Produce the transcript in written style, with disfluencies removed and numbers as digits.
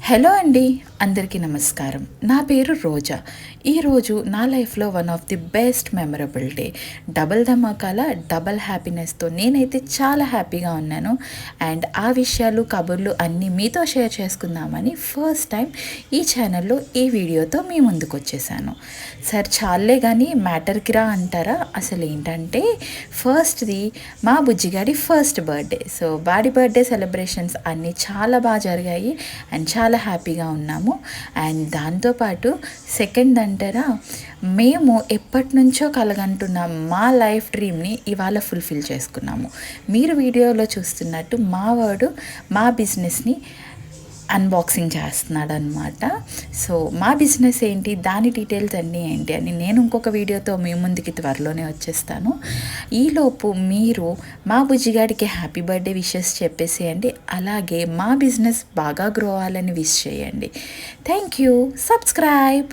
Hello అండి, అందరికీ నమస్కారం. నా పేరు రోజా. ఈరోజు నా లైఫ్లో one of the best memorable day. Double ధమాకాల డబల్ హ్యాపీనెస్తో నేనైతే చాలా హ్యాపీగా ఉన్నాను. అండ్ ఆ విషయాలు కబుర్లు అన్నీ మీతో షేర్ చేసుకుందామని ఫస్ట్ టైం ఈ ఛానల్లో ఈ వీడియోతో మీ ముందుకు వచ్చేసాను. సార్ చాలే కానీ మ్యాటర్కి రా అంటారా? అసలు ఏంటంటే ఫస్ట్ది మా బుజ్జిగాడి ఫస్ట్ బర్త్డే. సో వాడి బర్త్డే సెలబ్రేషన్స్ అన్నీ చాలా బాగా జరిగాయి అండ్ చాలా హ్యాపీగా ఉన్నాము. అండ్ దాంతోపాటు సెకండ్ అంటారా, మేము ఎప్పటి నుంచో కలగంటున్న మా లైఫ్ డ్రీమ్ని ఇవాళ ఫుల్ఫిల్ చేసుకున్నాము. మీరు వీడియోలో చూస్తున్నట్టు మా వాడు మా బిజినెస్ని అన్బాక్సింగ్ చేస్తున్నాడు అనమాట. సో మా బిజినెస్ ఏంటి, దాని డీటెయిల్స్ అన్నీ ఏంటి అని నేను ఇంకొక వీడియోతో మీ ముందుకి త్వరలోనే వచ్చేస్తాను. ఈలోపు మీరు మా బుజ్జిగాడికి హ్యాపీ బర్త్డే విషెస్ చెప్పేసేయండి. అలాగే మా బిజినెస్ బాగా గ్రో అవ్వాలని విష్ చేయండి. Thank you. సబ్స్క్రైబ్.